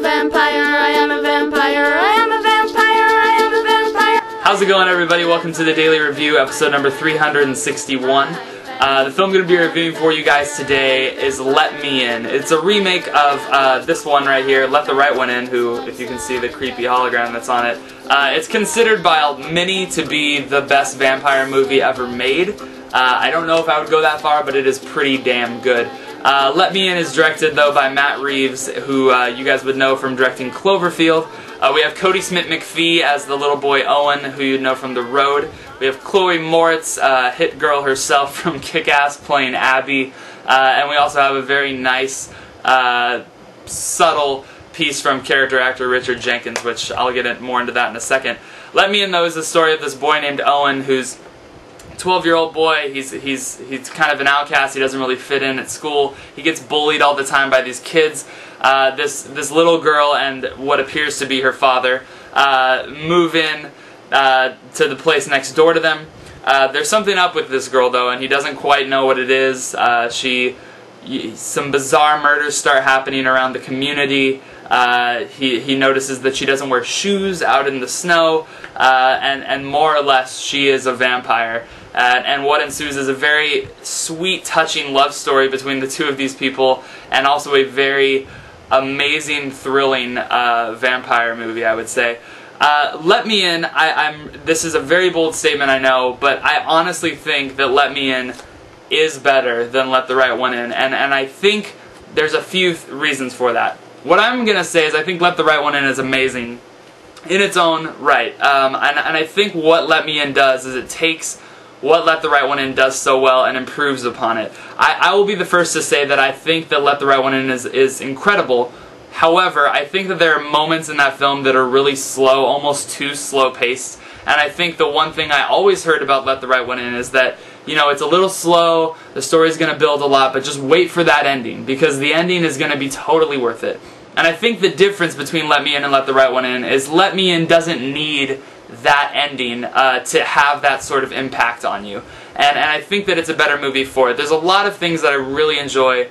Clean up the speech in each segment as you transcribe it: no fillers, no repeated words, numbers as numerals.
vampire, I am a vampire, I am a vampire, I am a vampire. How's it going, everybody? Welcome to the Daily Review, episode number 361. The film I'm going to be reviewing for you guys today is Let Me In. It's a remake of this one right here, Let the Right One In, who, if you can see the creepy hologram that's on it, it's considered by many to be the best vampire movie ever made. I don't know if I would go that far, but it is pretty damn good. Let Me In is directed, though, by Matt Reeves, who you guys would know from directing Cloverfield. We have Cody Smith-McPhee as the little boy Owen, who you'd know from The Road. We have Chloe Moritz, hit girl herself from Kick-Ass, playing Abby. And we also have a very nice, subtle piece from character actor Richard Jenkins, which I'll get more into that in a second. Let Me In, though, is the story of this boy named Owen, who's 12-year-old boy. He's kind of an outcast. He doesn't really fit in at school. He gets bullied all the time by these kids. This little girl and what appears to be her father move in to the place next door to them. There's something up with this girl, though, and he doesn't quite know what it is. Some bizarre murders start happening around the community. He notices that she doesn't wear shoes out in the snow, and more or less she is a vampire. And what ensues is a very sweet, touching love story between the two of these people, and also a very amazing, thrilling vampire movie, I would say. Let Me In, this is a very bold statement, I know, but I honestly think that Let Me In is better than Let the Right One In, and I think there's a few reasons for that. What I'm going to say is I think Let the Right One In is amazing in its own right, and I think what Let Me In does is it takes what Let the Right One In does so well and improves upon it. I will be the first to say that I think that Let the Right One In is incredible. However, I think that there are moments in that film that are really slow, almost too slow-paced, and I think the one thing I always heard about Let the Right One In is that, you know, it's a little slow, the story's going to build a lot, but just wait for that ending, because the ending is going to be totally worth it. And I think the difference between Let Me In and Let the Right One In is Let Me In doesn't need that ending to have that sort of impact on you. And I think that it's a better movie for it. There's a lot of things that I really enjoy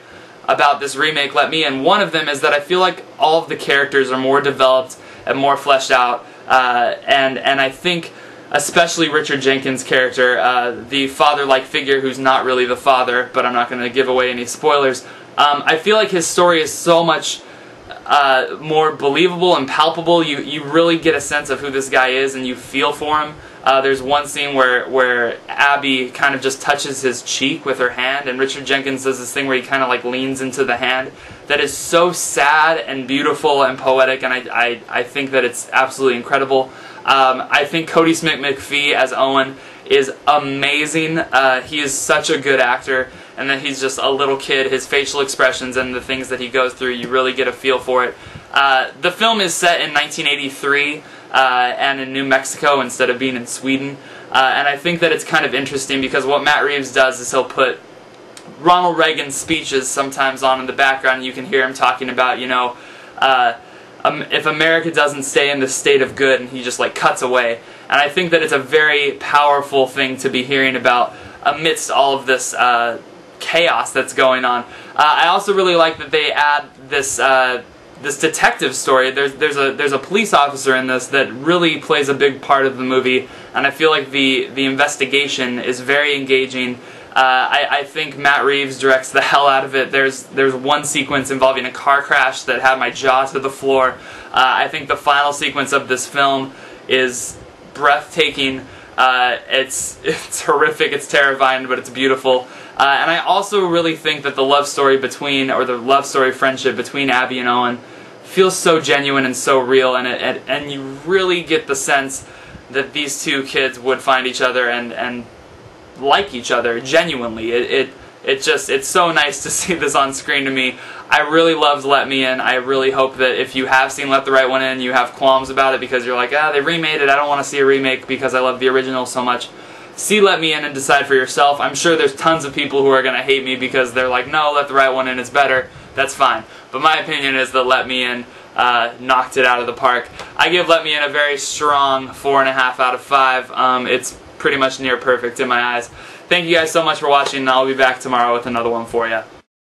about this remake, Let Me In. One of them is that I feel like all of the characters are more developed and more fleshed out, and I think especially Richard Jenkins' character, the father-like figure who's not really the father, but I'm not going to give away any spoilers. I feel like his story is so much more believable and palpable. You really get a sense of who this guy is and you feel for him. There's one scene where Abby kind of just touches his cheek with her hand, and Richard Jenkins does this thing where he kind of like leans into the hand that is so sad and beautiful and poetic, and I think that it's absolutely incredible. I think Cody Smith-McPhee as Owen is amazing. He is such a good actor, and that he's just a little kid. His facial expressions and the things that he goes through, you really get a feel for it. The film is set in 1983 and in New Mexico instead of being in Sweden. And I think that it's kind of interesting because what Matt Reeves does is he'll put Ronald Reagan's speeches sometimes on in the background. You can hear him talking about, you know, if America doesn't stay in the state of good, and he just like cuts away. And I think that it's a very powerful thing to be hearing about amidst all of this chaos that's going on. I also really like that they add this this detective story. There's a police officer in this that really plays a big part of the movie, and I feel like the investigation is very engaging. I think Matt Reeves directs the hell out of it. There's one sequence involving a car crash that had my jaw to the floor. I think the final sequence of this film is breathtaking. It's horrific, it's terrifying, but it's beautiful. And I also really think that the love story friendship between Abby and Owen feels so genuine and so real, and you really get the sense that these two kids would find each other and like each other genuinely. It's so nice to see this on screen to me. I really loved Let Me In. I really hope that if you have seen Let the Right One In, you have qualms about it because you're like, they remade it, I don't want to see a remake because I love the original so much. See Let Me In and decide for yourself. I'm sure there's tons of people who are going to hate me because they're like, no, Let the Right One In is better. That's fine. But my opinion is that Let Me In knocked it out of the park. I give Let Me In a very strong 4.5 out of 5. It's pretty much near perfect in my eyes. Thank you guys so much for watching, and I'll be back tomorrow with another one for you.